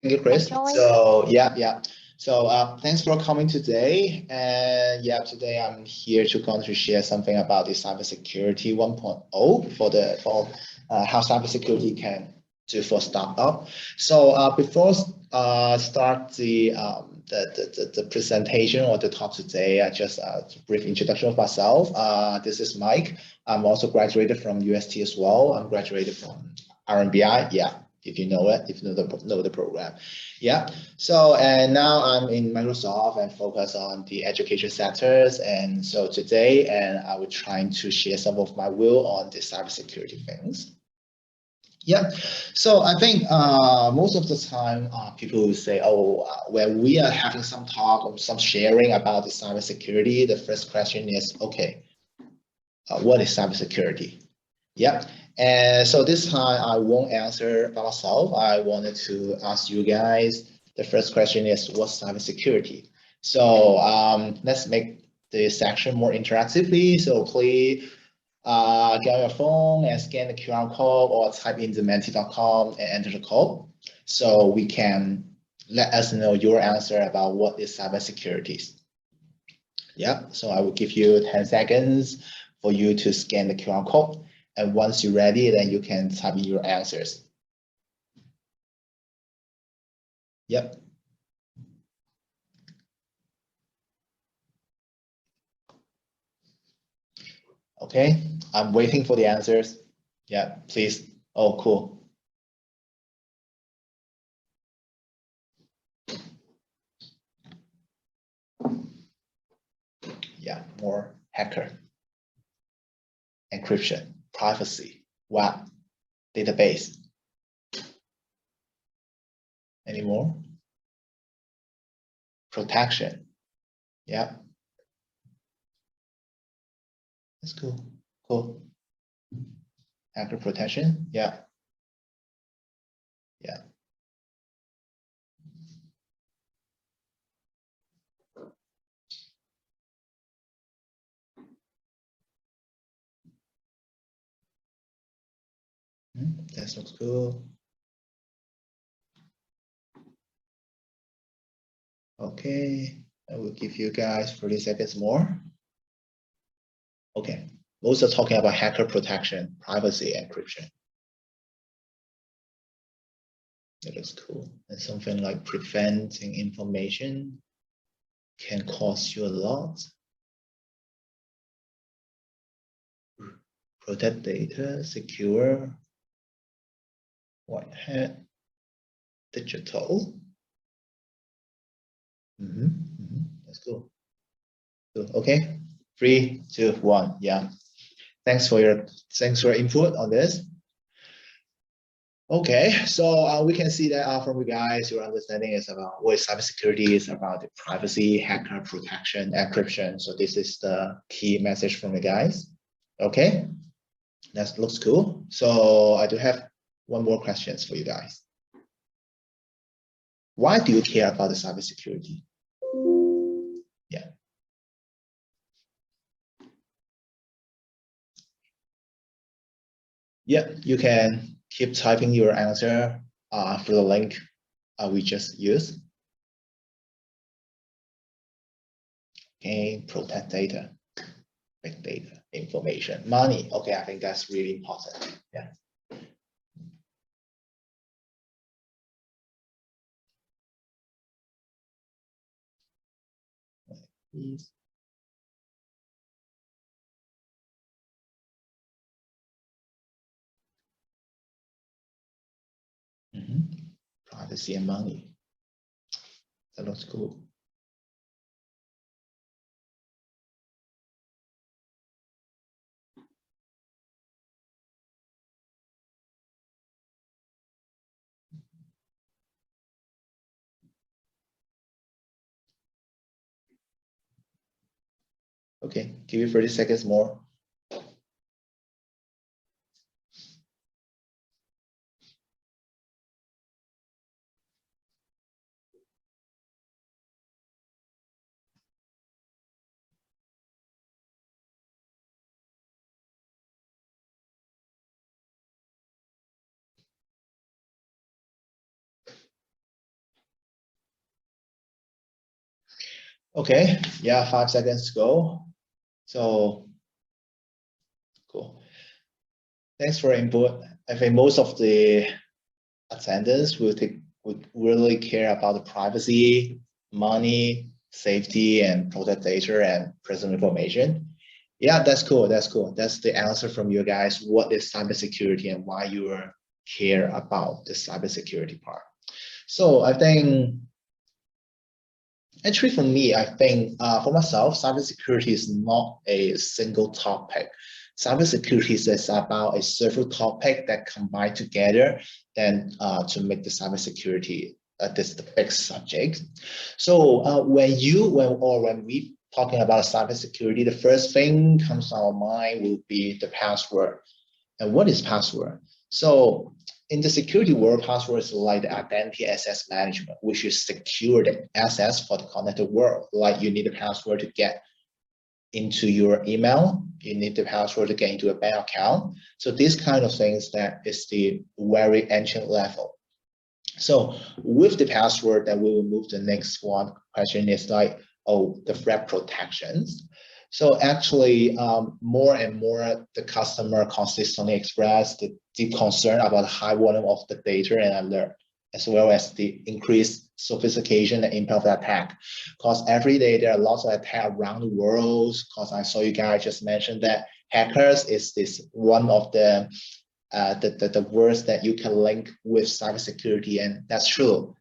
Thank you, Chris. Enjoy. So yeah. So thanks for coming today. And yeah, today I'm here going to share something about the cybersecurity 1.0 for how cybersecurity can do for startup. So before start the presentation or the talk today, I just a brief introduction of myself. This is Mike. I'm also graduated from UST as well. I'm graduated from RMBI. Yeah, if you know it, if you know the program. Yeah. So, and now I'm in Microsoft and focus on the education sectors. And so today, and I will trying to share some of my will on the cybersecurity things. Yeah, so I think most of the time people will say, oh, when we are having some talk or some sharing about the cybersecurity, the first question is, okay, what is cybersecurity? Yep. And so this time I won't answer by myself. I wanted to ask you guys. The first question is, what's cybersecurity? So let's make the section more interactively. So please get on your phone and scan the QR code or type in dementi.com and enter the code. So we can let us know your answer about what is cybersecurity. Yeah, so I will give you 10 seconds for you to scan the QR code. And once you're ready, then you can type in your answers. Yep. Okay, I'm waiting for the answers. Yeah, please. Oh, cool. Yeah, more hacker, encryption, privacy, web, database. Any more? Protection. Yeah. That's cool. Cool. Hacker protection. Yeah. Yeah. That looks cool. Okay, I will give you guys 30 seconds more. Okay, most are talking about hacker protection, privacy, encryption. That looks cool. And something like preventing information can cost you a lot. Protect data, secure, white hat, digital. That's cool. Okay, 3, 2, 1. Yeah. Thanks for your input on this. Okay, so we can see that from you guys, your understanding is about what cybersecurity is about, the privacy, hacker protection, encryption. So this is the key message from you guys. Okay, that looks cool. So I do have one more questions for you guys. Why do you care about the cybersecurity? Yeah. Yeah, you can keep typing your answer through the link we just used. Okay, protect data, big data, information, money. Okay, I think that's really important. Yeah. Please. Privacy and money. That looks cool. Okay, give you 30 seconds more. Okay, yeah, 5 seconds to go. So cool. Thanks for input. I think most of the attendants would really care about the privacy, money, safety, and protect data and personal information. Yeah, that's cool. That's cool. That's the answer from you guys. What is cybersecurity and why you care about the cybersecurity part? So I think actually, for me, I think for myself, cybersecurity is not a single topic. Cybersecurity is about a several topic that combine together then to make the cybersecurity this the big subject. So when we talking about cybersecurity, the first thing comes to our mind will be the password. And what is password? So in the security world, password is like the identity access management, which is secure the access for the connected world. Like you need a password to get into your email, you need the password to get into a bank account. So these kind of things that is the very ancient level. So with the password, that we will move to the next one question is like, oh, the threat protections. So actually, more and more the customer consistently express the deep concern about the high volume of the data and alert, as well as the increased sophistication and impact of the attack. Because every day there are lots of attacks around the world. Because I saw you guys just mentioned that hackers is this one of the words that you can link with cybersecurity, and that's true.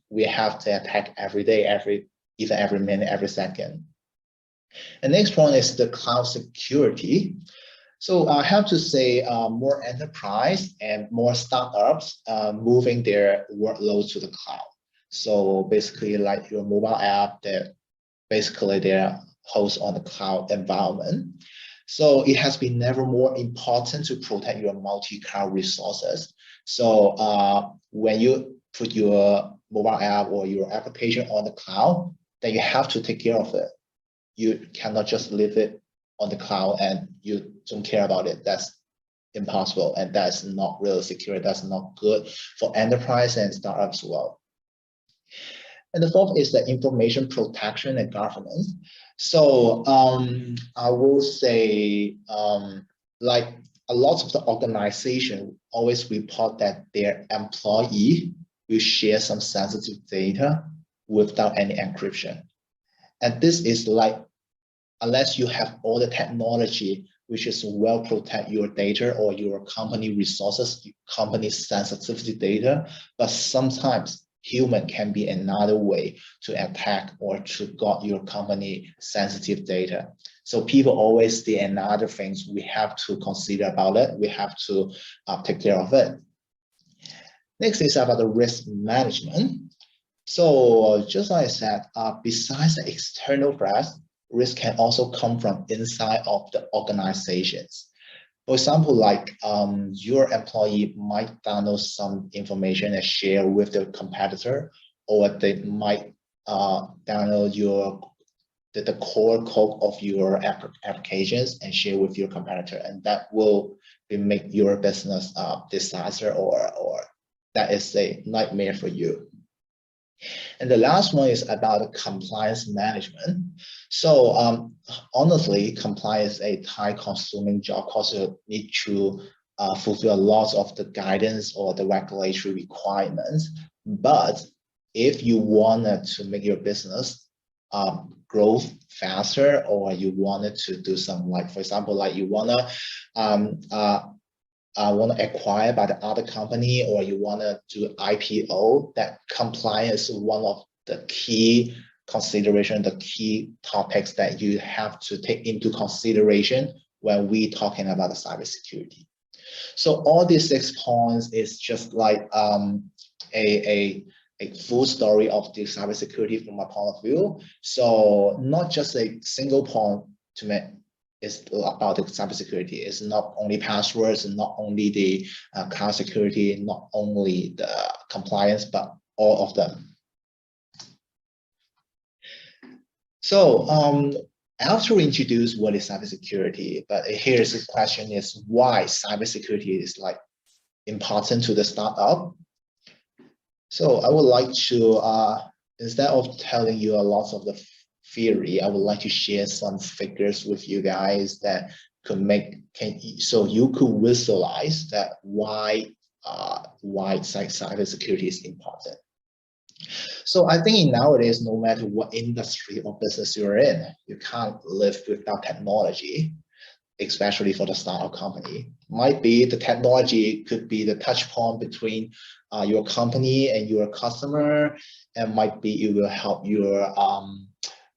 We have to attack every day, even every minute, every second. The next one is the cloud security. So I have to say more enterprise and more startups moving their workloads to the cloud. So basically like your mobile app that basically they're host on the cloud environment. So it has been never more important to protect your multi-cloud resources. So when you put your mobile app or your application on the cloud, then you have to take care of it. You cannot just leave it on the cloud and you don't care about it. That's impossible, and that's not really secure. That's not good for enterprise and startups as well. And the fourth is the information protection and governance. So I will say like a lot of the organization always report that their employee will share some sensitive data without any encryption. And this is like, unless you have all the technology which is well protect your data or your company resources, company sensitivity data, but sometimes human can be another way to attack or to got your company sensitive data. So people always see another things we have to consider about it. We have to take care of it. Next is about the risk management. So just like I said, besides the external threats, risk can also come from inside of the organizations. For example, like your employee might download some information and share with the competitor, or they might download the core code of your applications and share with your competitor, and that will make your business a disaster, or that is a nightmare for you. And the last one is about compliance management. So honestly, compliance is a time-consuming job because you need to fulfill lots of the guidance or the regulatory requirements. But if you wanted to make your business grow faster, or you wanted to do some, like, for example, like you want to acquire by the other company, or you want to do IPO, that compliance is one of the key consideration, the key topics that you have to take into consideration when we talking about the cybersecurity. So all these 6 points is just like a full story of the cybersecurity from my point of view. So not just a single point to make. Is about the cybersecurity. It's not only passwords, and not only the cloud security, not only the compliance, but all of them. So after we introduce what is cybersecurity, but here's the question is why cybersecurity is like important to the startup. So I would like to, instead of telling you a lot of the theory, I would like to share some figures with you guys that could so you could visualize that why cybersecurity is important. So I think nowadays, no matter what industry or business you're in, you can't live without technology, especially for the startup company. Might be the technology could be the touch point between your company and your customer, and might be it will help your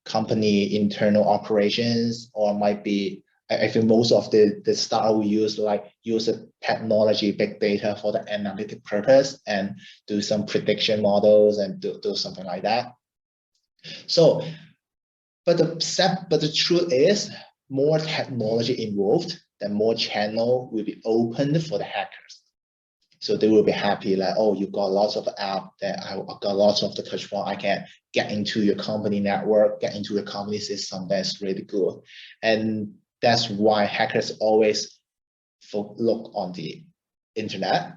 company internal operations, or might be, I think most of the startup will use the technology, big data for the analytic purpose and do some prediction models and do something like that. So, but the truth is, more technology involved, then more channel will be opened for the hackers. So they will be happy like, oh, you got lots of app that I got lots of the touch point. I can get into your company network, get into your company system. That's really good. And that's why hackers always look on the internet.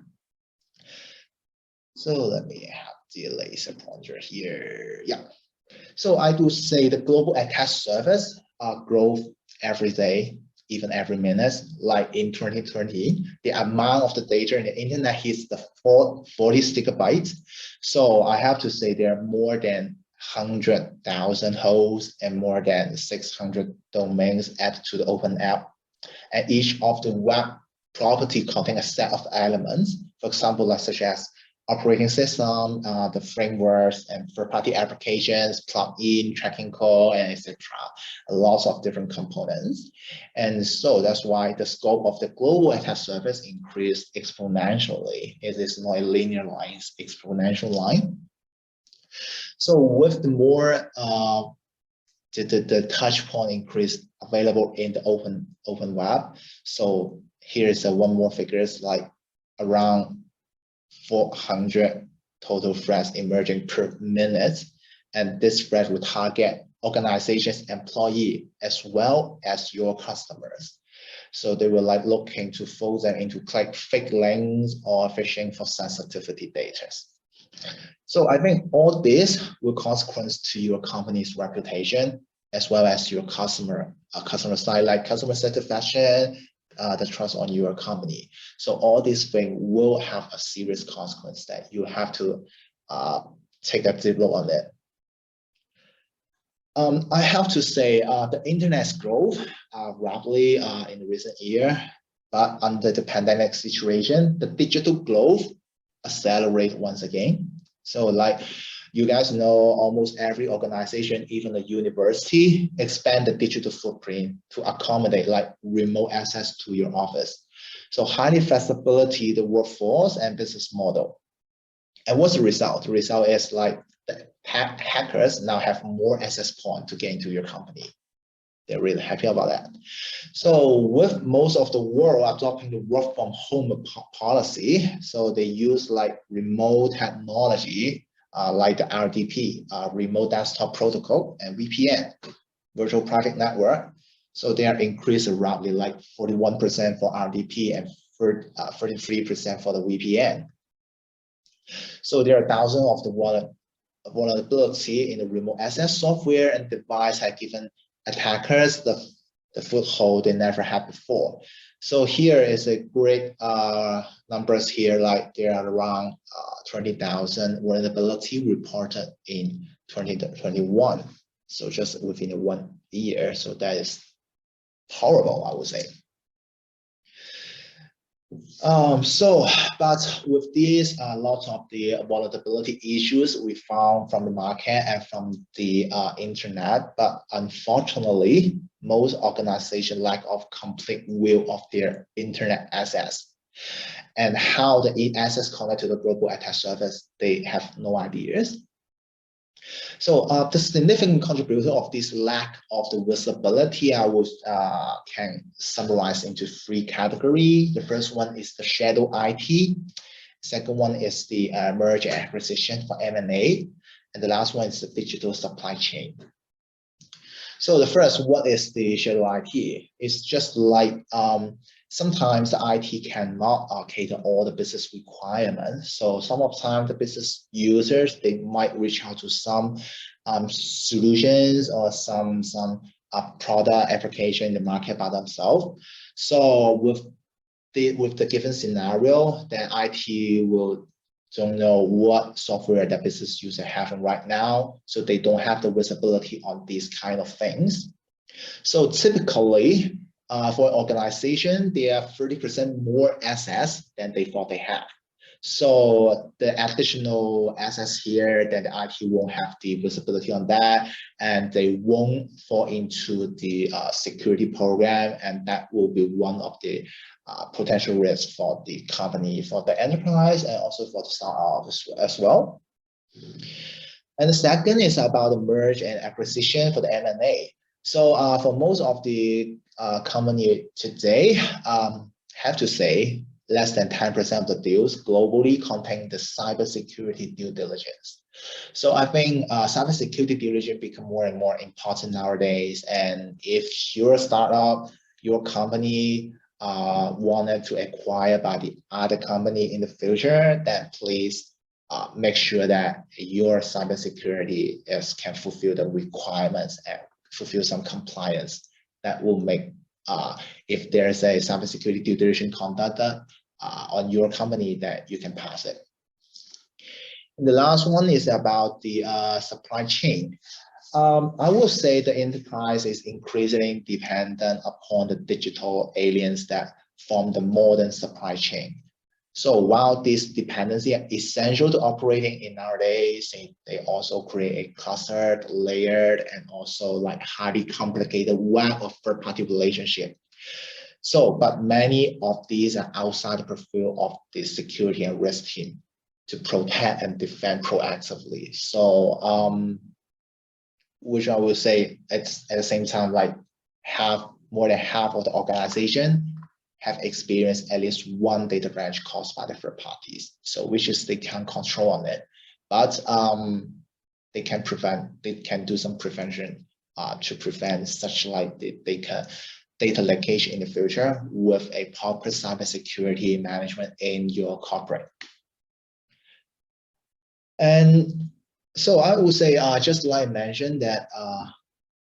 So let me have the laser pointer here. Yeah. So I do say the global attack surface growth every day, even every minute. Like in 2020, the amount of the data in the internet hits the 40 gigabytes. So I have to say there are more than 100,000 hosts and more than 600 domains added to the open app. And each of the web property contain a set of elements, for example, like such as operating system, the frameworks and third-party applications, plug-in, tracking code, and etc. Lots of different components. And so that's why the scope of the global attack surface increased exponentially. It is not a linear line, it's exponential line. So with the more the touch point increase available in the open web. So here's one more figures, like around 400 total threats emerging per minute, and this threat will target organizations, employee, as well as your customers. So they will like looking to fold them into like fake links or phishing for sensitivity data. So I think all this will consequence to your company's reputation, as well as your customer side, like customer satisfaction, the trust on your company. So all these things will have a serious consequence that you have to take a deep look on it. I have to say the internet's growth rapidly in the recent year, but under the pandemic situation, the digital growth accelerate once again. So like you guys know, almost every organization, even the university, expand the digital footprint to accommodate like remote access to your office. So highly flexibility, the workforce and business model. And what's the result? The result is like the hackers now have more access point to get into your company. They're really happy about that. So with most of the world adopting the work from home policy, so they use like remote technology, like the RDP, remote desktop protocol, and VPN, virtual private network. So they are increased roughly like 41% for RDP and 33% for the VPN. So there are thousands of the vulnerability in the remote access software and device have given attackers the foothold they never had before. So here is a great numbers here, like there are around 20,000 vulnerability reported in 2021. So just within 1 year. So that is horrible, I would say. But with these, lots of the vulnerability issues we found from the market and from the internet, but unfortunately, most organizations lack of complete view of their internet access and how the access connect to the global attack surface. They have no ideas. So the significant contributor of this lack of the visibility, I would can summarize into 3 categories. The first one is the shadow IT. Second one is the merger acquisition for M&A. And the last one is the digital supply chain. So the first, what is the shadow IT? It's just like sometimes the IT cannot cater all the business requirements. So some of the time the business users, they might reach out to some solutions or some product application in the market by themselves. So with the given scenario, then IT will don't know what software that business user having right now, so they don't have the visibility on these kind of things. So typically, for an organization, they have 30% more assets than they thought they had. So the additional assets here, then the IT won't have the visibility on that, and they won't fall into the security program, and that will be one of the potential risks for the company, for the enterprise, and also for the startup as well. And the second is about the merge and acquisition for the M&A. So for most of the company today, have to say less than 10% of the deals globally contain the cybersecurity due diligence. So I think cybersecurity due diligence become more and more important nowadays. And if you're a startup, your company wanted to acquire by the other company in the future, then please make sure that your cybersecurity can fulfill the requirements and fulfill some compliance that will make, if there's a cybersecurity due diligence conducted on your company, that you can pass it. And the last one is about the supply chain. I will say the enterprise is increasingly dependent upon the digital aliens that form the modern supply chain. So while this dependency is essential to operating in nowadays, they also create a clustered, layered, and also like highly complicated web of third-party relationship. So, but many of these are outside the purview of the security and risk team to protect and defend proactively. So, which I will say it's at the same time, like more than half of the organization have experienced at least one data breach caused by the third parties. So which is they can control on it, but they can do some prevention to prevent such like the data leakage in the future with a proper cybersecurity management in your corporate. And so I would say, just like I mentioned, that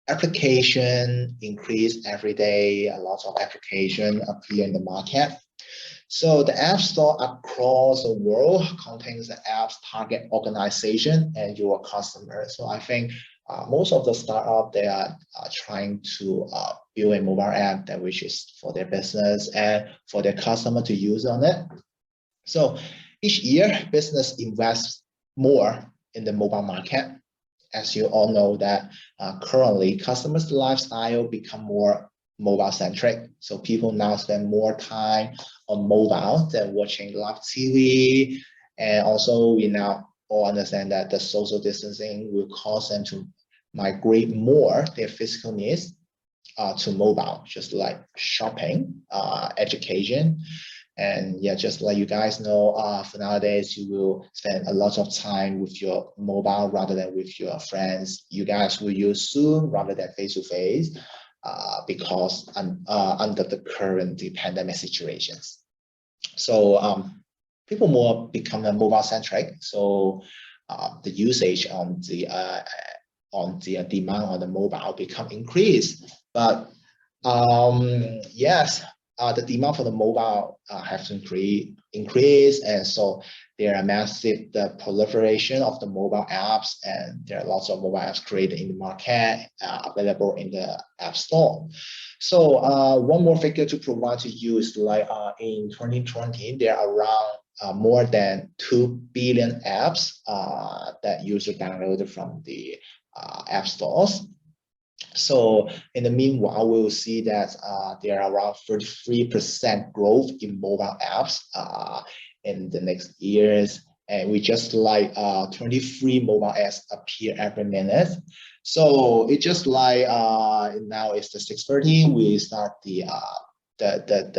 application increase every day. A lot of application appear in the market. So the App Store across the world contains the apps target organization and your customers. So I think most of the startup, they are trying to build a mobile app that which is for their business and for their customer to use on it. So each year, business invests more in the mobile market. As you all know that currently customers' lifestyle become more mobile centric. So people now spend more time on mobile than watching live TV. And also we now all understand that the social distancing will cause them to migrate more their physical needs to mobile, just like shopping, education. And yeah, just like you guys know, for nowadays, you will spend a lot of time with your mobile rather than with your friends. You guys will use Zoom rather than face-to-face because under the current pandemic situations. So people more become mobile centric. So the usage on the demand on the mobile become increased. But yes, the demand for the mobile has to increase, and so there are massive proliferation of the mobile apps, and there are lots of mobile apps created in the market, available in the App Store. So one more figure to provide to you is like in 2020, there are around more than 2 billion apps that users downloaded from the app stores. So in the meanwhile, we will see that there are around 33% growth in mobile apps in the next years. And we just like 23 mobile apps appear every minute. So it's just like now it's the 6:30. We start the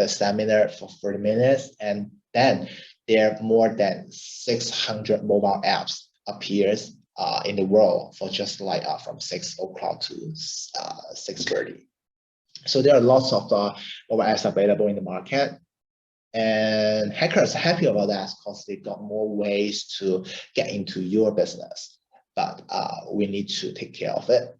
seminar for 30 minutes, and then there are more than 600 mobile apps appears in the world for just like from 6 o'clock to 6:30. So there are lots of mobile apps available in the market. And hackers are happy about that because they got more ways to get into your business. But we need to take care of it.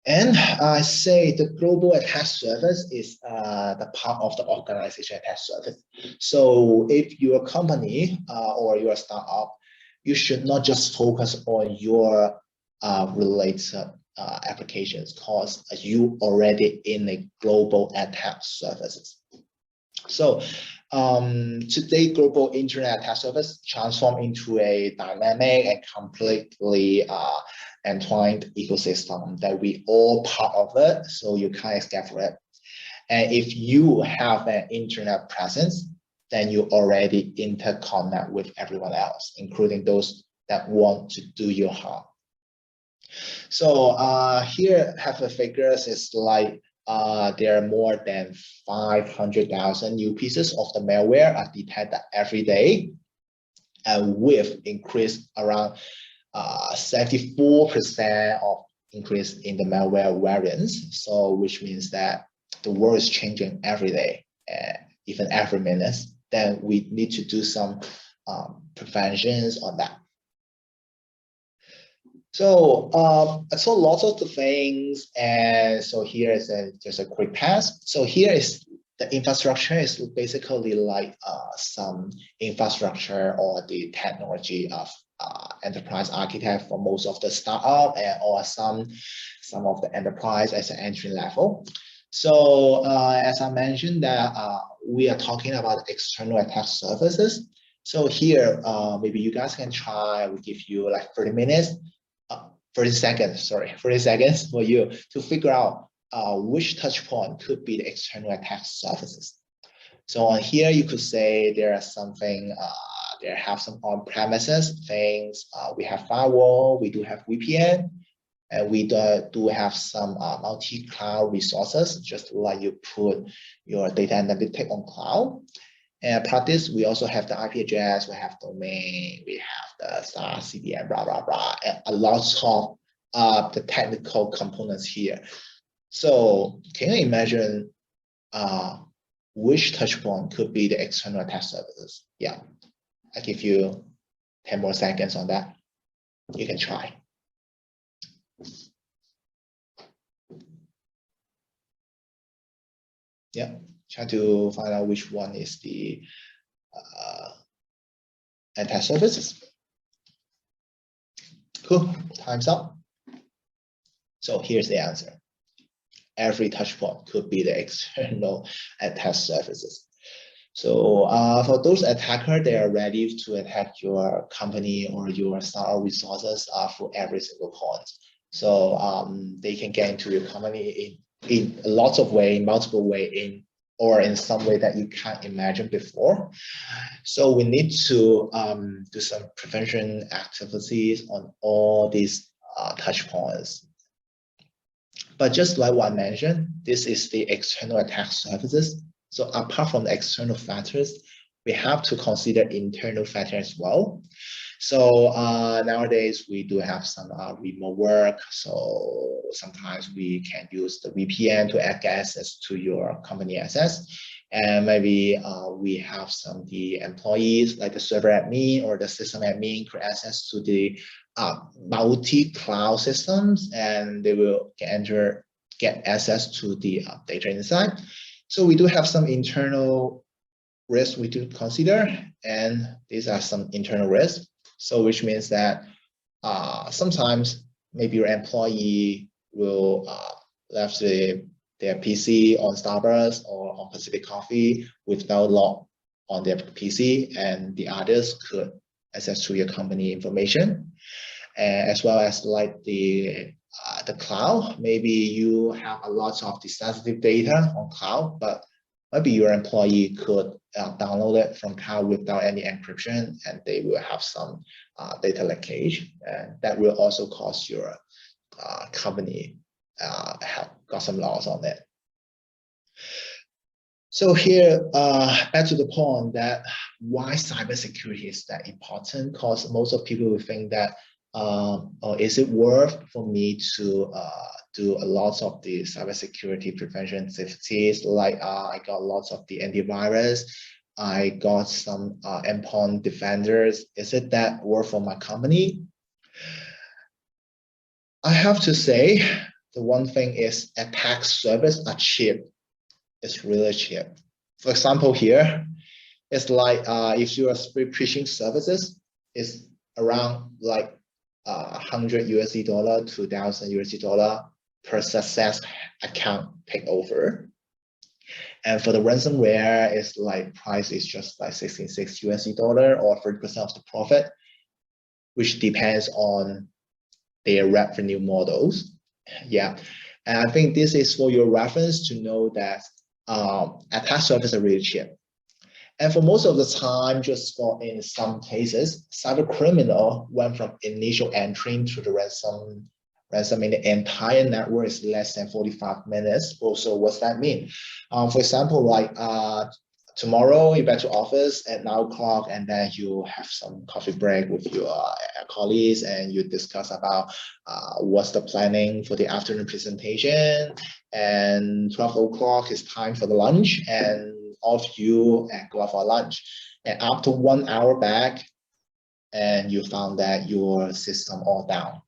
And I say the global attack surface is the part of the organization attack surface. So if you're a company or you're a startup, you should not just focus on your related applications because you already in a global attack surfaces. So today, global internet attack surface transformed into a dynamic and completely entwined ecosystem that we all part of it, so you can't escape from it. And if you have an internet presence, then you already interconnect with everyone else, including those that want to do you harm. So here have the figures is like there are more than 500,000 new pieces of the malware are detected every day, and with increase around 74% of increase in the malware variants. So which means that the world is changing every day, even every minute. Then we need to do some preventions on that. So I saw lots of the things, and so here is just a quick pass. So here is the infrastructure is basically like some infrastructure or the technology of enterprise architect for most of the startup or some of the enterprise as an entry level. So as I mentioned that we are talking about external attack surfaces. So here maybe you guys can try. We give you like 30 minutes. 30 seconds for you to figure out which touch point could be the external attack surfaces. So on here, you could say there are something, there have some on-premises things. We have firewall, we do have VPN, and we do have some multi-cloud resources, just like you put your data analytics on cloud. And practice, we also have the IP address, we have domain, we have the SaaS, CDN, blah, blah, blah, and a lot of the technical components here. So can you imagine which touch point could be the external attack surfaces? Yeah, I give you 10 more seconds on that. You can try. Yeah, try to find out which one is the attack surfaces. Cool, time's up. So here's the answer. Every touch point could be the external attack surfaces. So for those attackers, they are ready to attack your company or your startup resources for every single point. So they can get into your company in lots of ways, multiple ways, or in some way that you can't imagine before. So we need to do some prevention activities on all these touch points. But just like what I mentioned, this is the external attack surfaces. So apart from the external factors, we have to consider internal factors as well. So nowadays we do have some remote work. So sometimes we can use the VPN to get access to your company access. And maybe we have some of the employees like the server admin or the system admin create access to the multi-cloud systems, and they will get access to the data inside. So we do have some internal risks we do consider, and these are some internal risks. So which means that sometimes maybe your employee will left their PC on Starbucks or on Pacific Coffee without log on their PC, and the others could access to your company information, as well as like the cloud. Maybe you have a lot of the sensitive data on cloud, but maybe your employee could download it from cloud without any encryption, and they will have some data leakage, and that will also cause your company have got some loss on it. So here, back to the point that why cybersecurity is that important, because most of people will think that or is it worth for me to do a lot of the cybersecurity prevention activities? Like I got lots of the antivirus, I got some endpoint defenders. Is it that worth for my company? I have to say, the one thing is attack service are cheap. It's really cheap. For example, here, it's like if you are phishing services, it's around like 100 USD dollar to 1,000 USD dollar per success account takeover. And for the ransomware, it's like price is just like 66 USD dollar or 30% of the profit, which depends on their revenue models. Yeah, and I think this is for your reference to know that attack surface are really cheap. And for most of the time, just for in some cases, cyber criminal went from initial entry to the ransom in the entire network is less than 45 minutes. Also, what's that mean? For example, like tomorrow you back to office at 9 o'clock, and then you have some coffee break with your colleagues, and you discuss about what's the planning for the afternoon presentation. And 12 o'clock is time for the lunch, and all of you go out for lunch. And after 1 hour back, and you found that your system all down,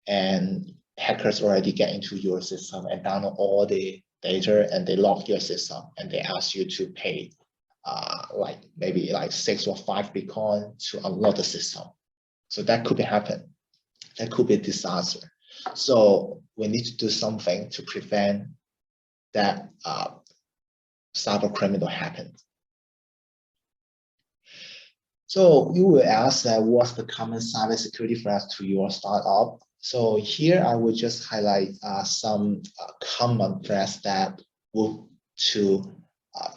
and hackers already get into your system and download all the data, and they lock your system, and they ask you to pay like maybe like 6 or 5 Bitcoin to unlock the system. So that could happen. That could be a disaster. So we need to do something to prevent that cyber criminal happen. So you will ask what's the common cybersecurity threats to your startup? So here I will just highlight some common threats that will to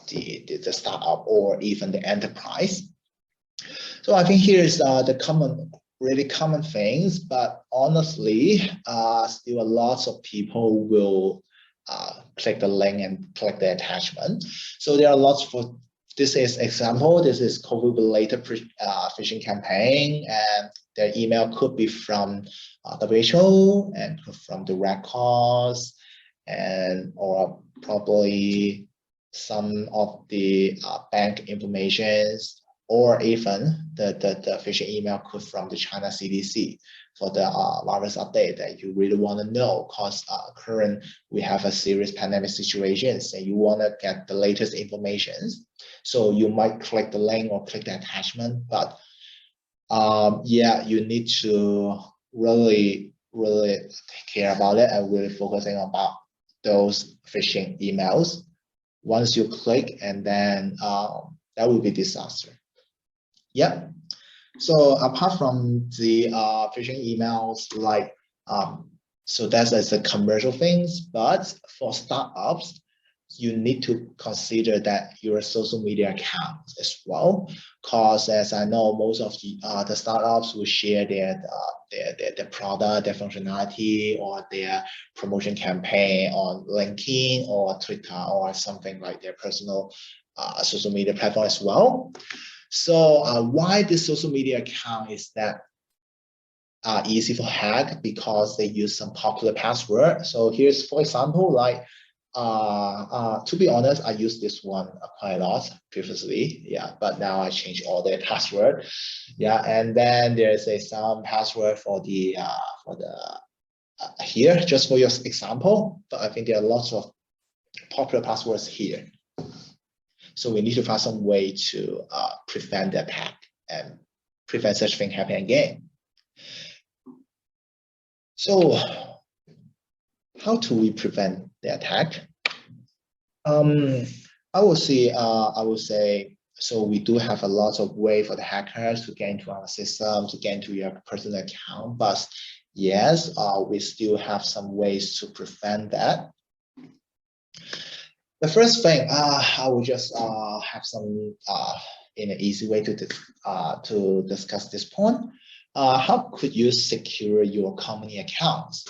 the startup or even the enterprise. So I think here's the really common things, but honestly, still a lot of people will click the link and click the attachment. So there are lots for, this is example, this is COVID-related phishing campaign, and their email could be from WHO and from the records, and or probably some of the bank informations, or even the phishing email could from the China CDC for the virus update that you really want to know, because current we have a serious pandemic situations and you want to get the latest information. So you might click the link or click the attachment, but yeah, you need to really take care about it and really focusing about those phishing emails. Once you click, and then that will be disaster. Yeah. So apart from the phishing emails, like so that's as a commercial things, but for startups, you need to consider that your social media account as well, because as I know, most of the startups will share their product, their functionality, or their promotion campaign on LinkedIn or Twitter or something like their personal social media platform as well. So why this social media account is that easy for hack? Because they use some popular password. So here's, for example, like to be honest, I used this one quite a lot previously, yeah, but now I change all the password, yeah. And then there's some password for the here, just for your example, but I think there are lots of popular passwords here. So we need to find some way to prevent the attack and prevent such thing happening again. So how do we prevent the attack? I would say, so we do have a lot of way for the hackers to get into our system, to get into your personal account, but yes, we still have some ways to prevent that. The first thing, I will just have some in an easy way to discuss this point. How could you secure your company accounts?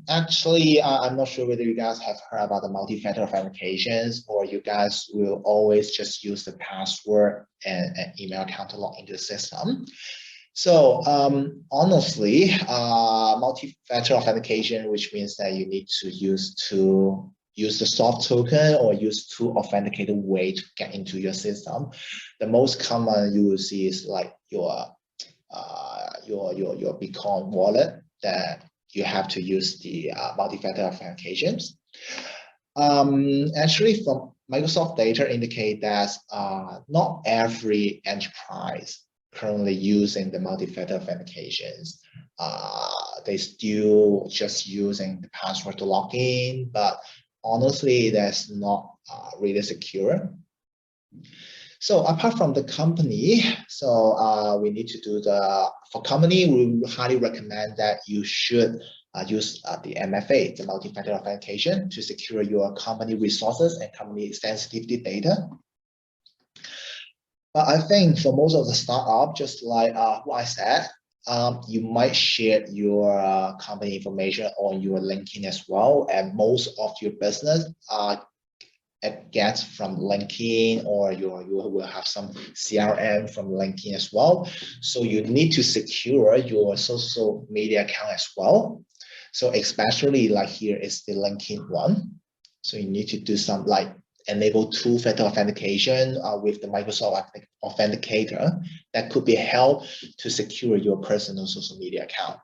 Actually, I'm not sure whether you guys have heard about the multi-factor authentications, or you guys will always just use the password and email account to log into the system. So honestly, multi-factor authentication, which means that you need to use the soft token or use two authenticated way to get into your system. The most common you will see is like your Bitcoin wallet that you have to use the multi-factor authentications. Actually, from Microsoft data indicate that not every enterprise currently using the multi-factor authentications. They still just using the password to log in, but honestly, that's not really secure. So apart from the company, so we need to do for company, we highly recommend that you should use the MFA, the multi-factor authentication, to secure your company resources and company sensitivity data. But I think for most of the startup, just like what I said, you might share your company information on your LinkedIn as well, and most of your business gets from LinkedIn, or you will have some CRM from LinkedIn as well. So you need to secure your social media account as well. So especially like here is the LinkedIn one. So you need to do some like enable two-factor authentication with the Microsoft Authenticator that could be help to secure your personal social media account.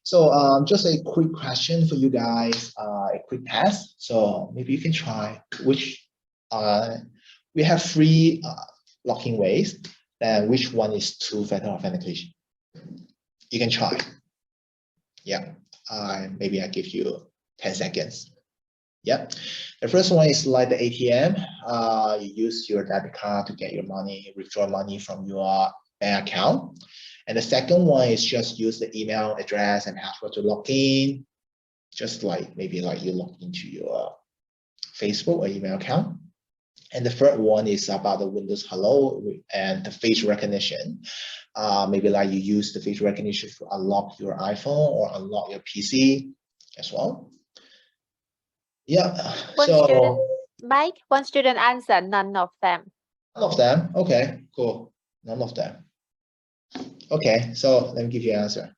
So just a quick question for you guys, a quick test. So maybe you can try which, we have three login ways, then which one is two-factor authentication? You can try. Yeah, maybe I give you 10 seconds. Yeah, the first one is like the ATM. You use your debit card to get your money, withdraw money from your bank account. And the second one is just use the email address and password to log in, just like maybe like you log into your Facebook or email account. And the third one is about the Windows Hello and the face recognition. Maybe like you use the face recognition to unlock your iPhone or unlock your PC as well. Yeah. One student answered none of them. None of them. Okay, cool. None of them. Okay, so let me give you an answer.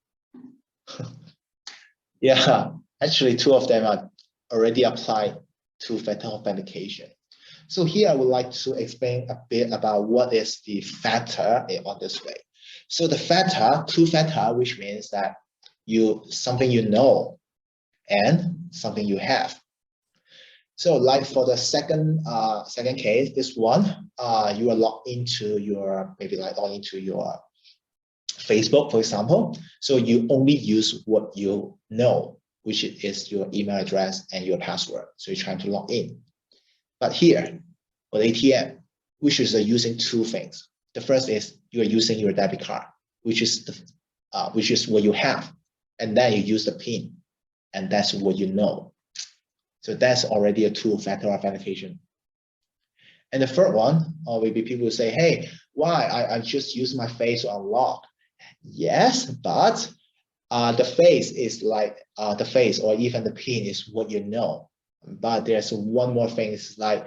Yeah, actually, two of them are already applied two-factor authentication. So here I would like to explain a bit about what is the factor on this way. So the factor, two-factor, which means that something you know and something you have. So like for the second case, this one, you are logged into your, maybe like log into your Facebook, for example. So you only use what you know, which is your email address and your password. So you're trying to log in. But here, for the ATM, which is using two things. The first is you are using your debit card, which is what you have, and then you use the PIN, and that's what you know. So that's already a two-factor authentication. And the third one, maybe people say, hey, why? I just use my face to unlock. Yes, but the face is like the face or even the PIN is what you know. But there's one more thing, it's like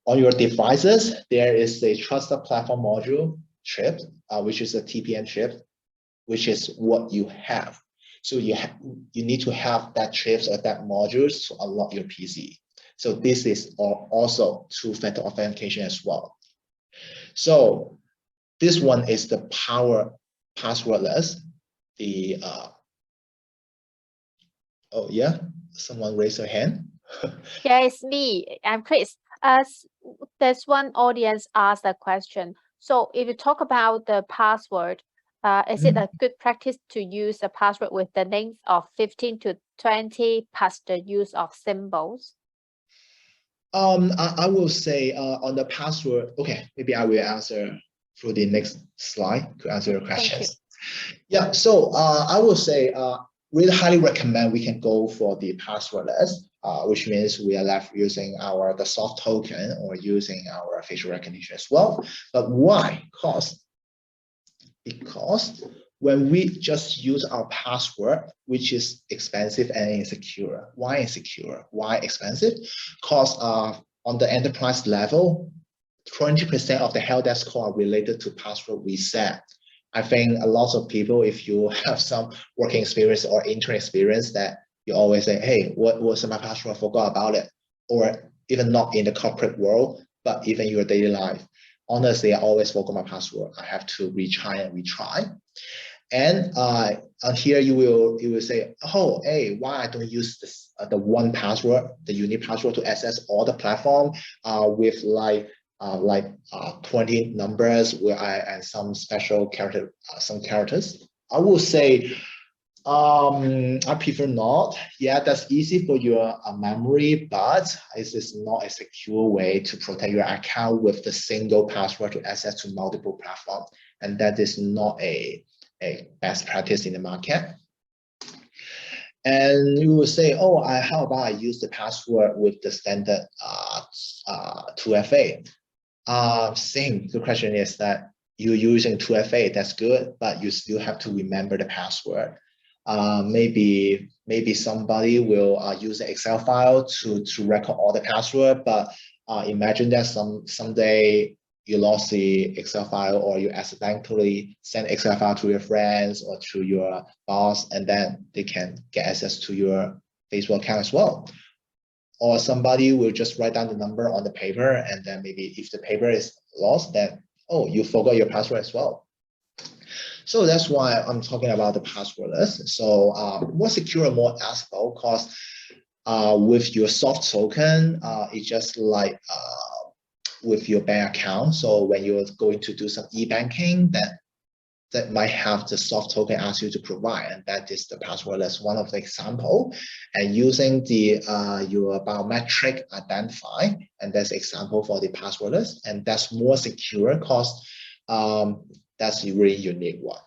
on your devices, there is a trusted platform module chip, which is a TPM chip, which is what you have. So you need to have that chips or that modules to unlock your PC. So this is also two-factor authentication as well. So this one is the power passwordless. Oh yeah, someone raise their hand. Yeah, it's me. I'm Chris. There's one audience asked a question. So if you talk about the password, is it a good practice to use a password with the length of 15 to 20 plus the use of symbols? I will say on the password, okay, maybe I will answer through the next slide to answer your questions. Yeah, so I will say really highly recommend we can go for the passwordless, which means we are left using the soft token or using our facial recognition as well. But why? Because when we just use our password, which is expensive and insecure. Why insecure? Why expensive? Because on the enterprise level, 20% of the help desk call are related to password reset. I think a lot of people, if you have some working experience or intern experience, that you always say, hey, what was my password? I forgot about it. Or even not in the corporate world, but even your daily life. Honestly, I always forget my password. I have to retry and retry. And here you will say, oh, hey, why I don't use this the one password, the unique password to access all the platform with like 20 numbers where and some special character, some characters. I will say I prefer not. Yeah, that's easy for your memory, but it is not a secure way to protect your account with the single password to access to multiple platforms. And that is not a best practice in the market. And you will say, oh, how about I use the password with the standard 2FA? Same. The question is that you're using 2FA, that's good, but you still have to remember the password. Maybe somebody will use an Excel file to record all the password, but imagine that someday you lost the Excel file, or you accidentally send Excel file to your friends or to your boss, and then they can get access to your Facebook account as well. Or somebody will just write down the number on the paper, and then maybe if the paper is lost, then, oh, you forgot your password as well. So that's why I'm talking about the passwordless. So more secure and more accessible, because with your soft token, it's just like with your bank account. So when you're going to do some e-banking, that might have the soft token ask you to provide, and that is the passwordless one of the example. And using the your biometric identify, and that's example for the passwordless, and that's more secure because that's a really unique one.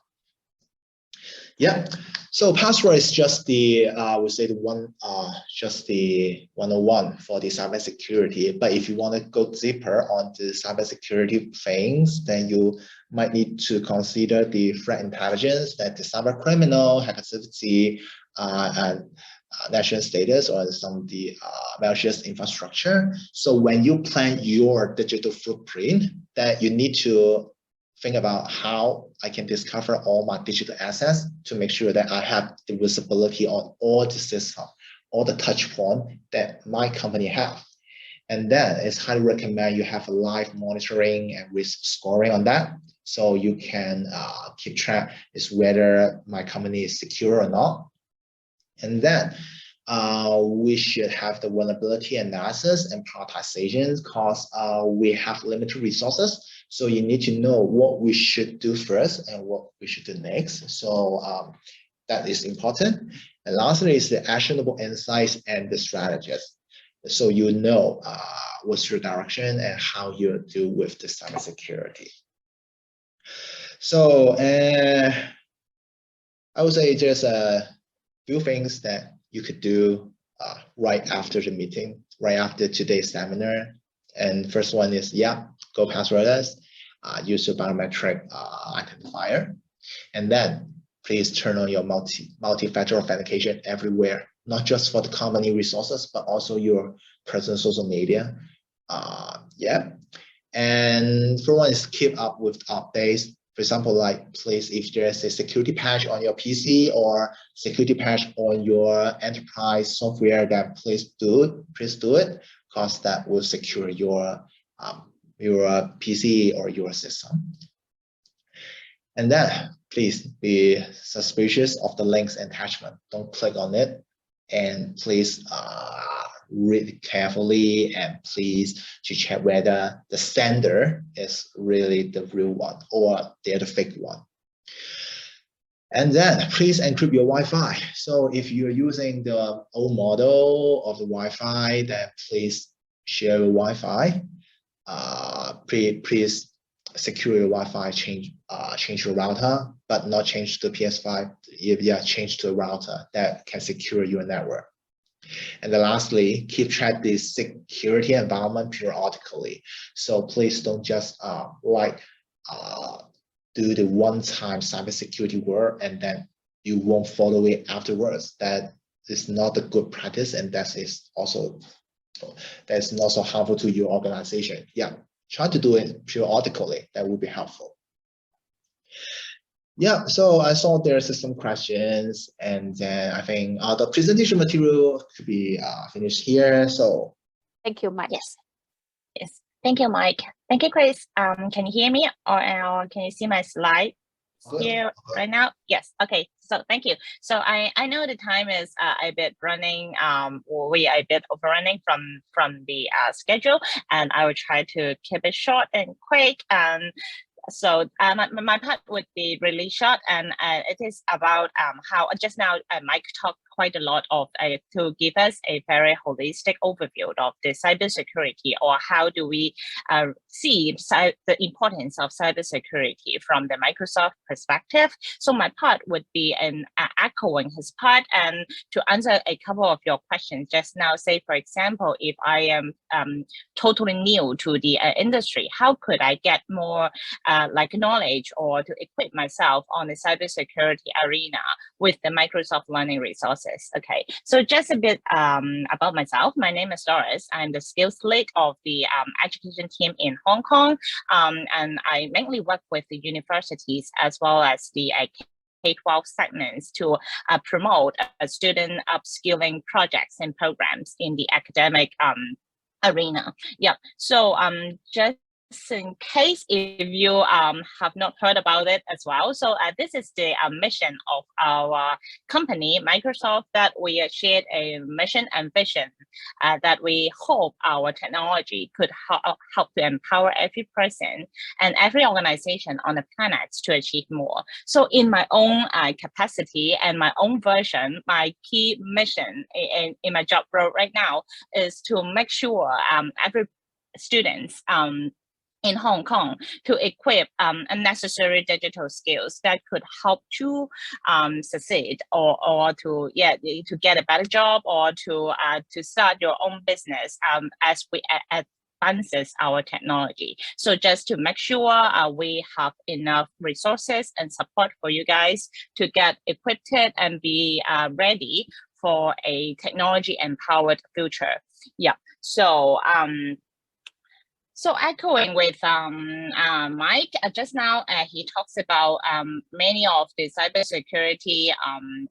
Yeah, so password is just the we say the one just the 101 for the cybersecurity. But if you want to go deeper on the cybersecurity things, then you might need to consider the threat intelligence, that the cyber criminal, hacker activity, and national status, or some of the malicious infrastructure. So when you plan your digital footprint, that you need to think about how I can discover all my digital assets to make sure that I have the visibility on all the system, all the touch point that my company have. And then it's highly recommend you have a live monitoring and risk scoring on that. So you can keep track is whether my company is secure or not. And then we should have the vulnerability analysis and prioritization, because we have limited resources. So you need to know what we should do first and what we should do next. So that is important. And lastly is the actionable insights and the strategies. So you know what's your direction and how you deal with the cybersecurity. So I would say there's a few things that you could do right after the meeting, right after today's seminar. And first one is, yeah, go passwordless, use your biometric identifier. And then please turn on your multi-factor authentication everywhere, not just for the company resources, but also your personal social media. Yeah. And for one is keep up with updates. For example, like please, if there's a security patch on your PC or security patch on your enterprise software, then please do it, because that will secure your PC or your system. And then please be suspicious of the links and attachment. Don't click on it, and please read carefully, and please to check whether the sender is really the real one or they're the fake one. And then please encrypt your Wi-Fi. So if you're using the old model of the Wi-Fi, then please share your Wi-Fi. Please secure your Wi-Fi, change your router, but not change to PS5. Yeah, change to a router that can secure your network. And then lastly, keep track the security environment periodically. So please don't just do the one-time cybersecurity work and then you won't follow it afterwards. That is not a good practice, and that's also harmful to your organization. Yeah. try to do it periodically. That would be helpful. Yeah, so I saw there's some questions, and then I think the presentation material could be finished here. So thank you, Mike. Yes. Thank you, Mike. Thank you, Chris. Can you hear me, or can you see my slide here right now? Yes. Okay. So thank you. So I know the time is a bit running. Or we are a bit overrunning from the schedule, and I will try to keep it short and quick. So my part would be really short, and it is about how just now Mike talked quite a lot of to give us a very holistic overview of the cybersecurity, or how do we see the importance of cybersecurity from the Microsoft perspective. So my part would be in echoing his part, and to answer a couple of your questions just now. Say, for example, if I am totally new to the industry, how could I get more like knowledge or to equip myself on the cybersecurity arena with the Microsoft Learning resources? Okay, so just a bit about myself. My name is Doris. I'm the skills lead of the education team in Hong Kong, and I mainly work with the universities as well as the K-12 segments to promote student upskilling projects and programs in the academic arena. Yeah, so just in case if you have not heard about it as well, so this is the mission of our company, Microsoft, that we shared a mission and vision that we hope our technology could help to empower every person and every organization on the planet to achieve more. So in my own capacity and my own version, my key mission in my job role right now is to make sure every students in Hong Kong to equip unnecessary digital skills that could help to succeed or to get a better job, or to start your own business as we advances our technology. So just to make sure we have enough resources and support for you guys to get equipped and be ready for a technology empowered future. Yeah. So so echoing with Mike, just now he talks about many of the cybersecurity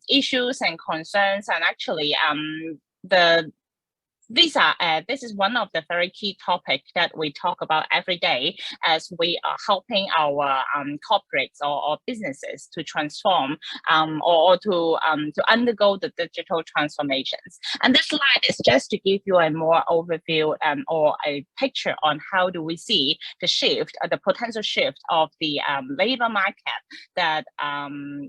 issues and concerns, and actually this is one of the very key topics that we talk about every day as we are helping our corporates or businesses to transform or to undergo the digital transformations. And this slide is just to give you a more overview or a picture on how do we see the shift, the potential shift of the labor market that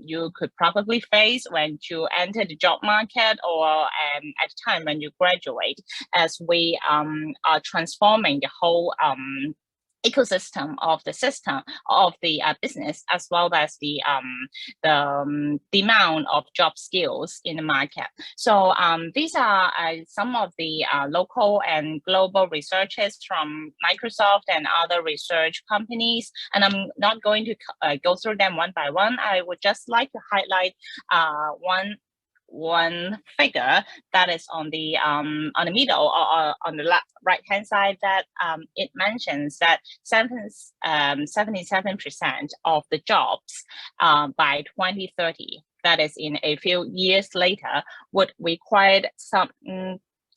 you could probably face when you enter the job market, or at the time when you graduate, as we are transforming the whole ecosystem of the system of the business, as well as the demand of job skills in the market. So these are some of the local and global researchers from Microsoft and other research companies, and I'm not going to go through them one by one. I would just like to highlight one figure that is on the middle or on the right hand side, that it mentions that 77% of the jobs by 2030, that is in a few years later, would require some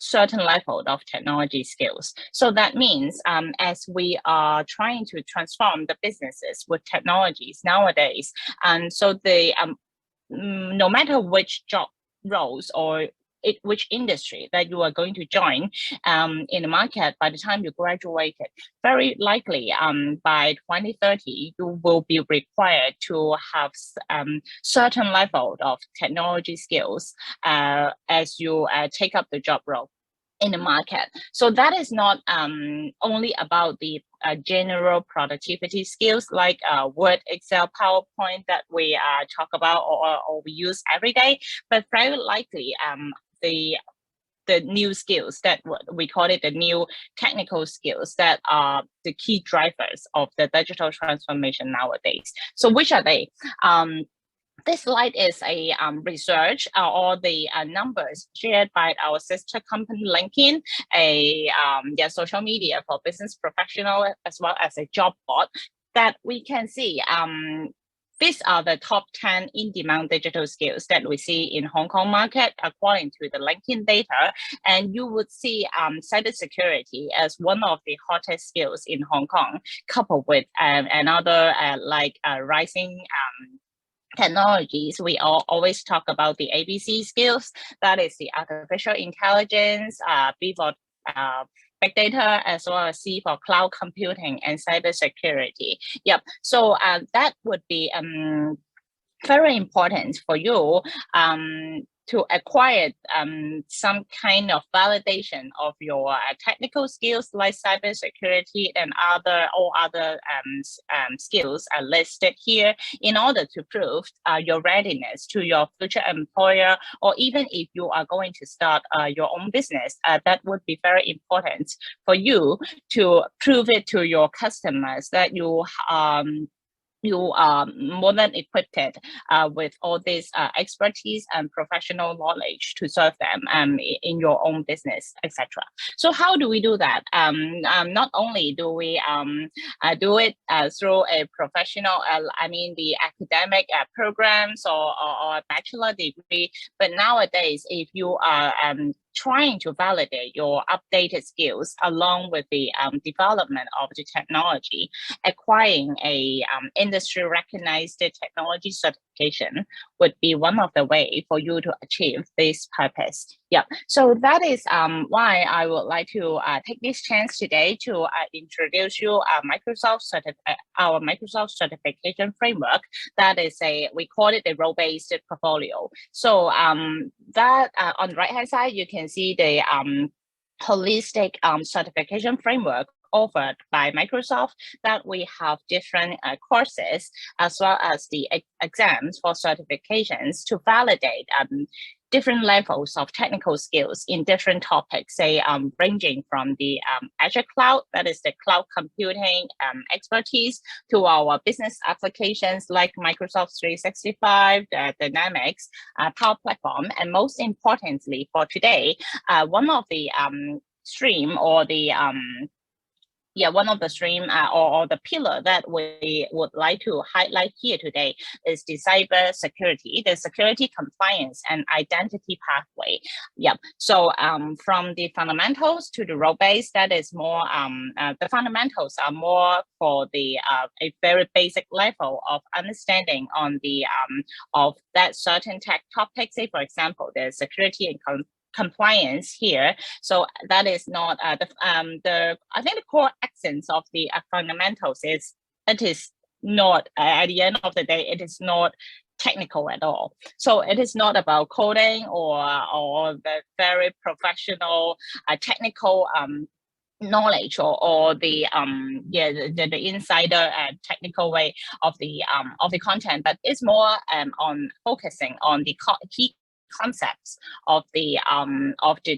certain level of technology skills. So that means as we are trying to transform the businesses with technologies nowadays, and so the no matter which job roles or which industry that you are going to join in the market, by the time you graduated, very likely by 2030 you will be required to have certain level of technology skills as you take up the job role in the market. So that is not only about the general productivity skills like Word, Excel, PowerPoint that we talk about or we use every day, but very likely the new skills that we call it the new technical skills that are the key drivers of the digital transformation nowadays. So which are they? This slide is a research or the numbers shared by our sister company LinkedIn, a social media for business professional as well as a job board, that we can see these are the top 10 in-demand digital skills that we see in Hong Kong market according to the LinkedIn data. And you would see cybersecurity as one of the hottest skills in Hong Kong, coupled with another rising technologies. We always talk about the ABC skills, that is the artificial intelligence, B for big data, as well as C for cloud computing and cybersecurity. Yep. So that would be very important for you to acquire some kind of validation of your technical skills like cybersecurity and all other skills are listed here in order to prove your readiness to your future employer, or even if you are going to start your own business, that would be very important for you to prove it to your customers that you are more than equipped with all this expertise and professional knowledge to serve them in your own business, etc. So how do we do that? Not only do we do it through a professional, the academic programs or a bachelor degree, but nowadays, if you are trying to validate your updated skills along with the development of the technology, acquiring a industry recognized technology certification would be one of the way for you to achieve this purpose. Yeah, so that is why I would like to take this chance today to introduce you our Microsoft certification framework. That is we call it a role-based portfolio. So that on the right-hand side, you can see the holistic certification framework offered by Microsoft, that we have different courses as well as the exams for certifications to validate different levels of technical skills in different topics, say ranging from the Azure cloud, that is the cloud computing expertise, to our business applications like Microsoft 365, Dynamics, Power Platform, and most importantly for today, one of the stream or the one of the stream or the pillar that we would like to highlight here today is the cybersecurity, the security compliance and identity pathway. Yep. So from the fundamentals to the role-based, that is more, the fundamentals are more for the a very basic level of understanding on the of that certain tech topic. Say, for example, the security and compliance here. So that is not I think the core essence of the fundamentals is it is not at the end of the day, it is not technical at all. So it is not about coding or the very professional technical knowledge or the insider technical way of the content, but it's more on focusing on the key concepts of the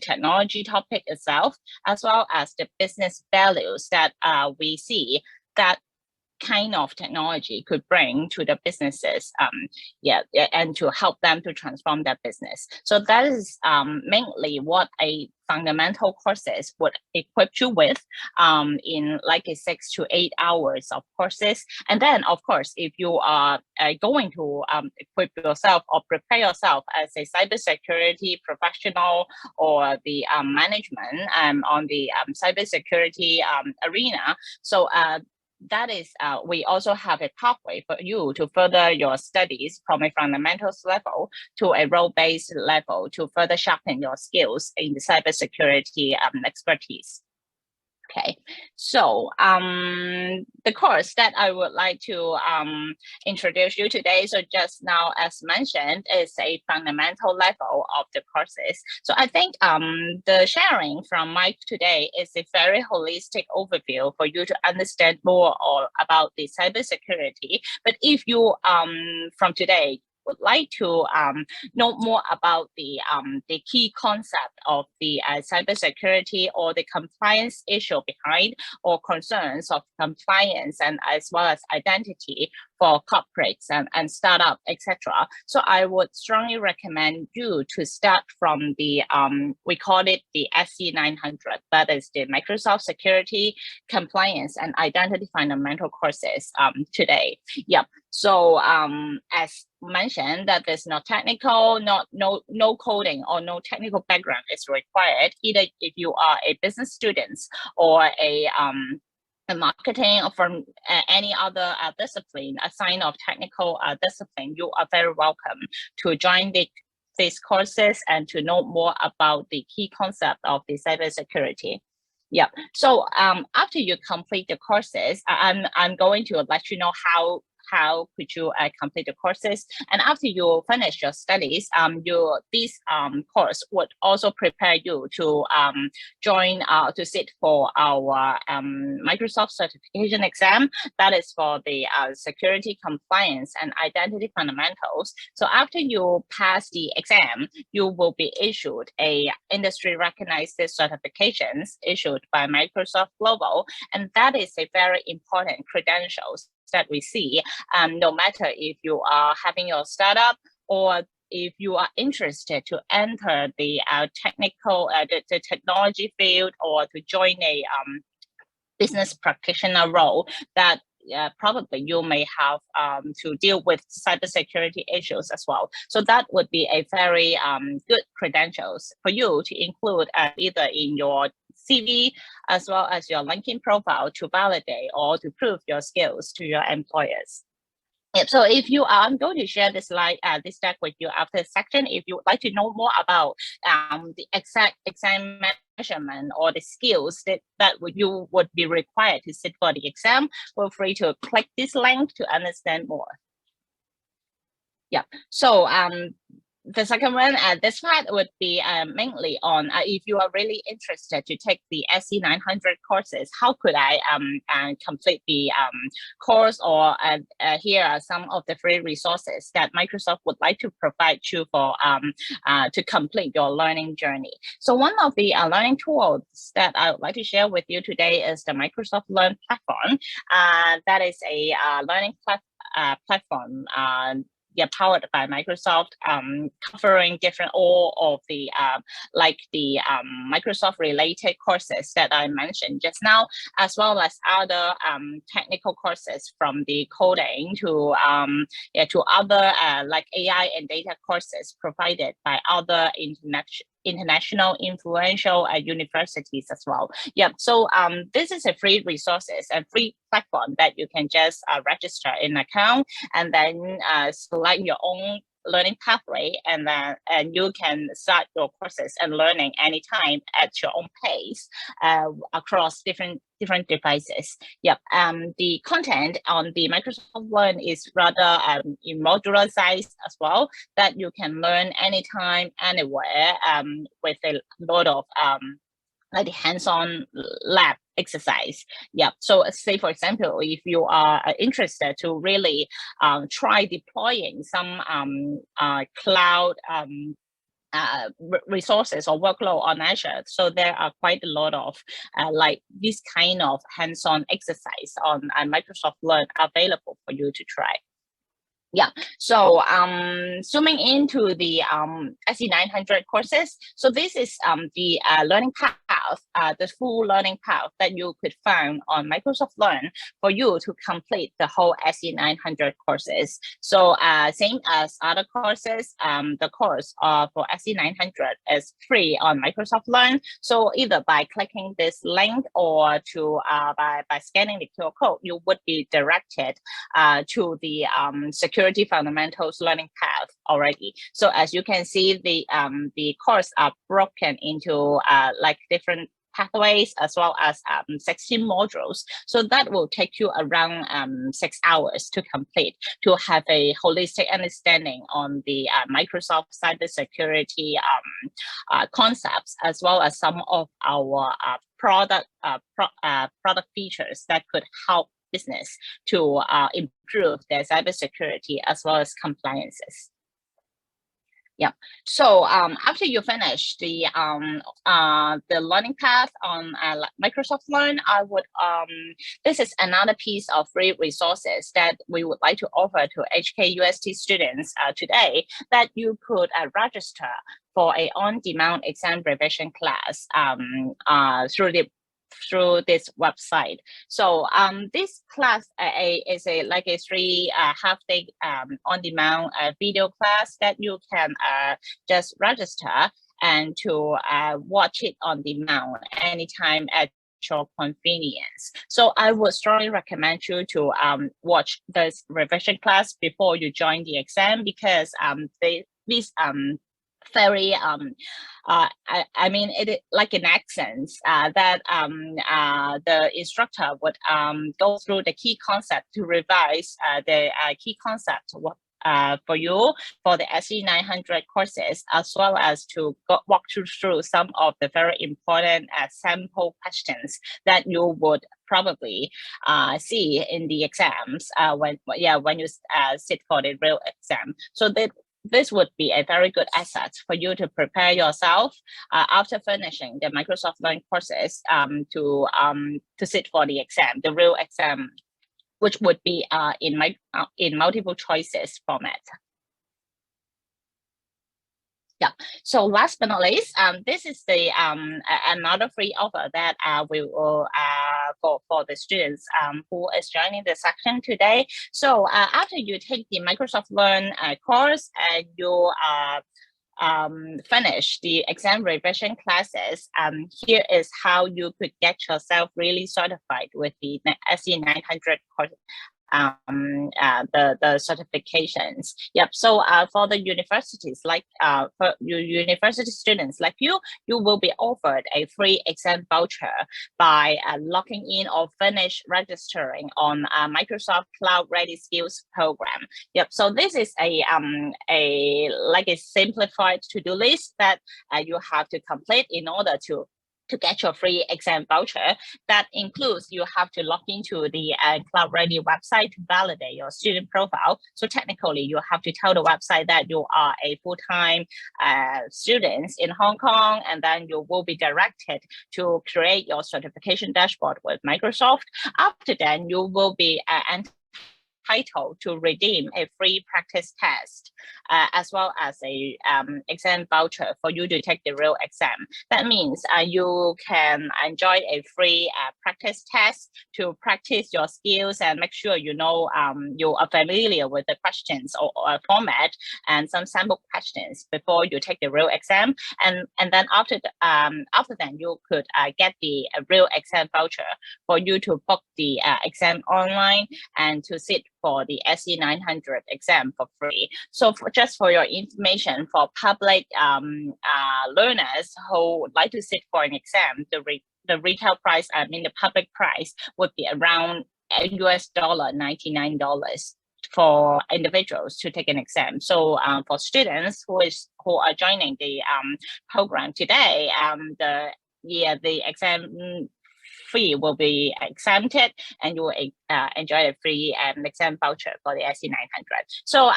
technology topic itself, as well as the business values that we see that kind of technology could bring to the businesses, and to help them to transform their business. So that is mainly what a fundamental courses would equip you with in like a 6 to 8 hours of courses. And then, of course, if you are going to equip yourself or prepare yourself as a cybersecurity professional or the management on the cybersecurity arena, so that is, we also have a pathway for you to further your studies from a fundamentals level to a role-based level to further sharpen your skills in the cybersecurity expertise. Okay, so the course that I would like to introduce you today, so just now as mentioned, is a fundamental level of the courses. So I think the sharing from Mike today is a very holistic overview for you to understand more about the cybersecurity. But if you from today would like to know more about the key concept of the cybersecurity or the compliance issue behind, or concerns of compliance and as well as identity for corporates and startup, etc. So I would strongly recommend you to start from the we call it the SC900, that is the Microsoft Security, Compliance and Identity Fundamental courses today. Yep. So as mentioned, that there's no technical, no coding or no technical background is required, either if you are a business student or a marketing or from any other discipline, a sign of technical discipline. You are very welcome to join these courses and to know more about the key concept of the cybersecurity. Yeah. So after you complete the courses, I'm going to let you know how could you complete the courses. And after you finish your studies, this course would also prepare you to join to sit for our Microsoft certification exam. That is for the security, compliance and identity fundamentals. So after you pass the exam, you will be issued a industry recognized certifications issued by Microsoft Global, and that is a very important credentials that we see, no matter if you are having your startup or if you are interested to enter the technical, the technology field, or to join a business practitioner role, that probably you may have to deal with cybersecurity issues as well. So that would be a very good credentials for you to include either in your CV as well as your LinkedIn profile to validate or to prove your skills to your employers. Yep. So if you are, I'm going to share this slide, this deck with you after the section. If you would like to know more about the exact exam measurement or the skills that you would be required to sit for the exam, feel free to click this link to understand more. Yeah. So the second one, this part would be mainly on if you are really interested to take the SC900 courses, how could I complete the course, or here are some of the free resources that Microsoft would like to provide you for to complete your learning journey. So one of the learning tools that I would like to share with you today is the Microsoft Learn platform. That is a learning platform powered by Microsoft, covering all of the like the Microsoft related courses that I mentioned just now, as well as other technical courses from the coding to other like AI and data courses provided by other international influential universities as well. Yeah, so this is a free resources and free platform that you can just register an account and then select your own learning pathway, and you can start your courses and learning anytime at your own pace across different devices. Yep. The content on the Microsoft Learn is rather in modular size as well, that you can learn anytime, anywhere, with a lot of like the hands-on lab exercise. Yeah. So say, for example, if you are interested to really try deploying some cloud resources or workload on Azure, so there are quite a lot of like this kind of hands-on exercise on Microsoft Learn available for you to try. Yeah, so zooming into the SC900 courses. So this is the learning path, the full learning path that you could find on Microsoft Learn for you to complete the whole SC900 courses. So same as other courses, the course for SC900 is free on Microsoft Learn. So either by clicking this link or to by scanning the QR code, you would be directed to the security fundamentals learning path already. So as you can see, the course are broken into like different pathways as well as 16 modules. So that will take you around 6 hours to complete, to have a holistic understanding on the Microsoft cybersecurity concepts, as well as some of our product features that could help business to improve their cybersecurity as well as compliances. Yeah. So after you finish the learning path on Microsoft Learn, I would this is another piece of free resources that we would like to offer to HKUST students today, that you could register for a on-demand exam revision class through this website. So this class is like a 3 half-day on-demand video class that you can just register and to watch it on demand anytime at your convenience. So I would strongly recommend you to watch this revision class before you join the exam, because these very I mean, it like an accent that the instructor would go through the key concept to revise the key concept for you for the SE 900 courses, as well as to walk you through some of the very important sample questions that you would probably see in the exams when you sit for the real exam. So this would be a very good asset for you to prepare yourself after finishing the Microsoft Learn courses to sit for the exam, the real exam, which would be in multiple choices format. Yeah. So last but not least, this is the another free offer that we will for the students who is joining the section today. So after you take the Microsoft Learn course and you finish the exam revision classes, here is how you could get yourself really certified with the SE 900 course. The certifications. Yep. So for the universities, like for your university students like you will be offered a free exam voucher by logging in or finish registering on Microsoft Cloud Ready Skills program. Yep. So this is a simplified to-do list that you have to complete in order to get your free exam voucher. That includes you have to log into the Cloud Ready website to validate your student profile. So technically, you have to tell the website that you are a full-time student in Hong Kong, and then you will be directed to create your certification dashboard with Microsoft. After that, you will be entitled to redeem a free practice test as well as a exam voucher for you to take the real exam. That means you can enjoy a free practice test to practice your skills and make sure you know you are familiar with the questions or format and some sample questions before you take the real exam. And then after that, you could get the real exam voucher for you to book the exam online and to sit for the SE 900 exam for free. So just for your information, for public learners who would like to sit for an exam, the retail price, the public price would be around $99 for individuals to take an exam. So for students who are joining the program today, the exam fee will be exempted, and you will enjoy a free exam voucher for the SE 900. So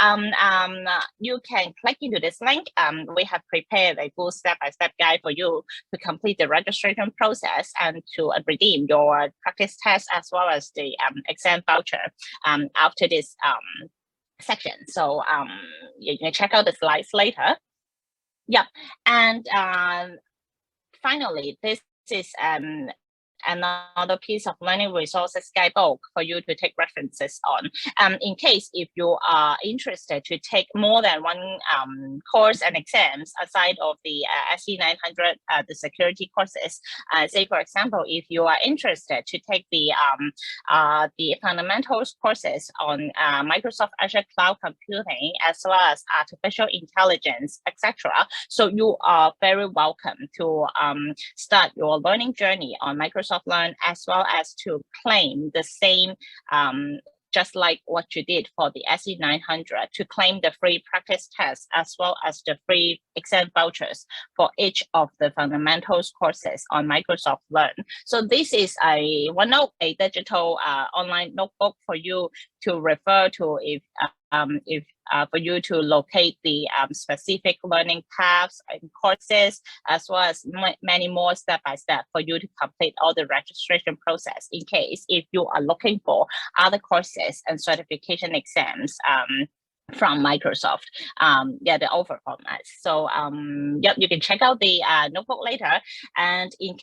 you can click into this link. We have prepared a full step-by-step guide for you to complete the registration process and to redeem your practice test as well as the exam voucher after this section. So you can check out the slides later. Yep. And finally, this is another piece of learning resources guidebook for you to take references on. In case if you are interested to take more than one course and exams aside of the SE 900, the security courses, say for example, if you are interested to take the fundamentals courses on Microsoft Azure Cloud Computing as well as artificial intelligence, etc. So you are very welcome to start your learning journey on Microsoft Learn as well as to claim the same just like what you did for the SE900, to claim the free practice test as well as the free exam vouchers for each of the fundamentals courses on Microsoft Learn. So this is a OneNote, a digital online notebook for you to refer to if for you to locate the specific learning paths and courses, as well as many more step-by-step for you to complete all the registration process in case if you are looking for other courses and certification exams from Microsoft, the offer format. So yep, you can check out the notebook later, and in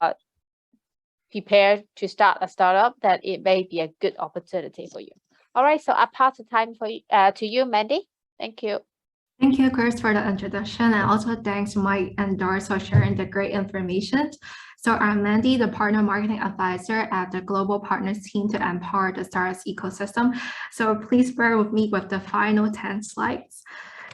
prepare to start a startup, that it may be a good opportunity for you. All right, so I pass the time for to you, Mandy. Thank you. Thank you, Chris, for the introduction, and also thanks Mike and Doris for sharing the great information. So I'm Mandy, the Partner Marketing Advisor at the Global Partners team to empower the startups ecosystem. So please bear with me with the final 10 slides.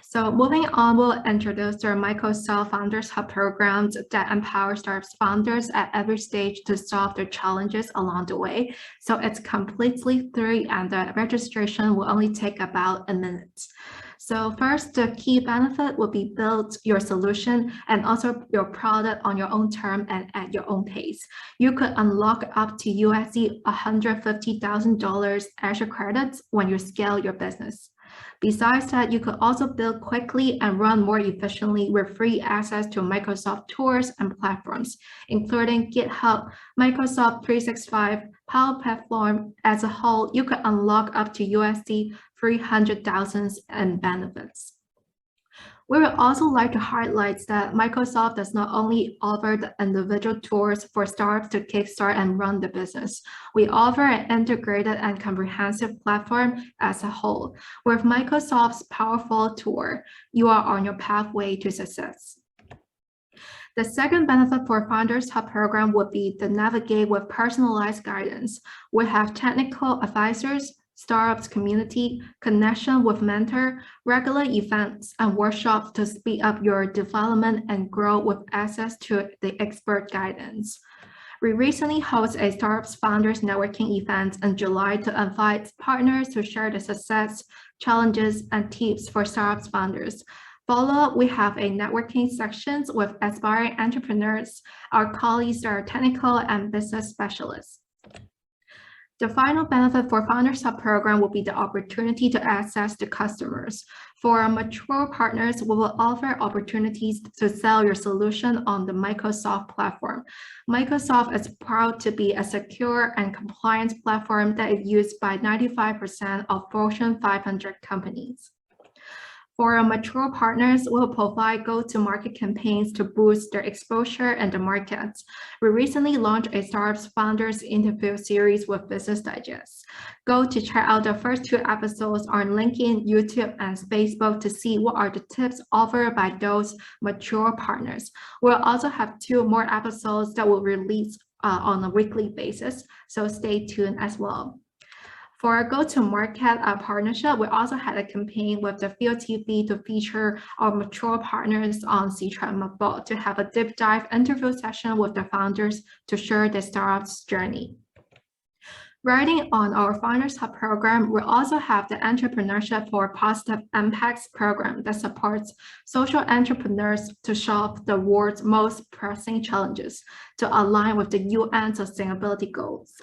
So moving on, we'll introduce the Microsoft Founders Hub programs that empower startups founders at every stage to solve their challenges along the way. So it's completely free, and the registration will only take about a minute. So first, the key benefit will be build your solution and also your product on your own term and at your own pace. You could unlock up to USD $150,000 Azure credits when you scale your business. Besides that, you could also build quickly and run more efficiently with free access to Microsoft tools and platforms, including GitHub, Microsoft 365, Power Platform. As a whole, you could unlock up to USD 300,000 in benefits. We would also like to highlight that Microsoft does not only offer the individual tools for startups to kickstart and run the business. We offer an integrated and comprehensive platform as a whole. With Microsoft's powerful tool, you are on your pathway to success. The second benefit for Founders Hub program would be to navigate with personalized guidance. We have technical advisors, startups community, connection with mentor, regular events and workshops to speed up your development and grow with access to the expert guidance. We recently hosted a Startups Founders Networking event in July to invite partners to share the success, challenges, and tips for startups founders. Follow-up, we have a networking sections with aspiring entrepreneurs. Our colleagues are technical and business specialists. The final benefit for Founders Hub program will be the opportunity to access the customers. For our mature partners, we will offer opportunities to sell your solution on the Microsoft platform. Microsoft is proud to be a secure and compliant platform that is used by 95% of Fortune 500 companies. For our mature partners, we'll provide go-to-market campaigns to boost their exposure in the markets. We recently launched a Startups Founders interview series with Business Digest. Go to check out the first 2 episodes on LinkedIn, YouTube, and Facebook to see what are the tips offered by those mature partners. We'll also have 2 more episodes that will release on a weekly basis, so stay tuned as well. For our go-to-market partnership, we also had a campaign with the Field TV to feature our mature partners on C-Trend Mobile to have a deep dive interview session with the founders to share their startup's journey. Riding on our Founders Hub program, we also have the Entrepreneurship for Positive Impacts program that supports social entrepreneurs to solve the world's most pressing challenges to align with the UN sustainability goals.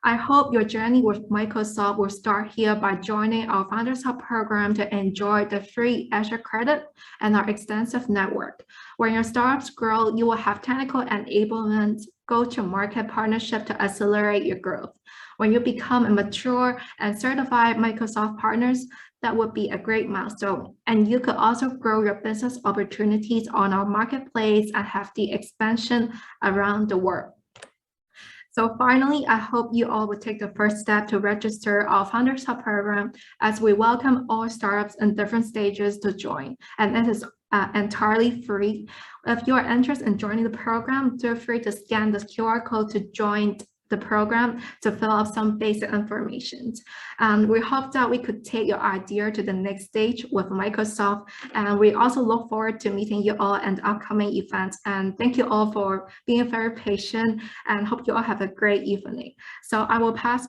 I hope your journey with Microsoft will start here by joining our Founders Hub program to enjoy the free Azure credit and our extensive network. When your startups grow, you will have technical enablement, go-to-market partnership to accelerate your growth. When you become a mature and certified Microsoft partners, that would be a great milestone. And you could also grow your business opportunities on our marketplace and have the expansion around the world. So finally, I hope you all will take the first step to register our Founders Hub program, as we welcome all startups in different stages to join, and it is entirely free. If you are interested in joining the program, feel free to scan this QR code to join the program to fill out some basic information. And we hope that we could take your idea to the next stage with Microsoft. And we also look forward to meeting you all at upcoming events. And thank you all for being very patient, and hope you all have a great evening. So I will pass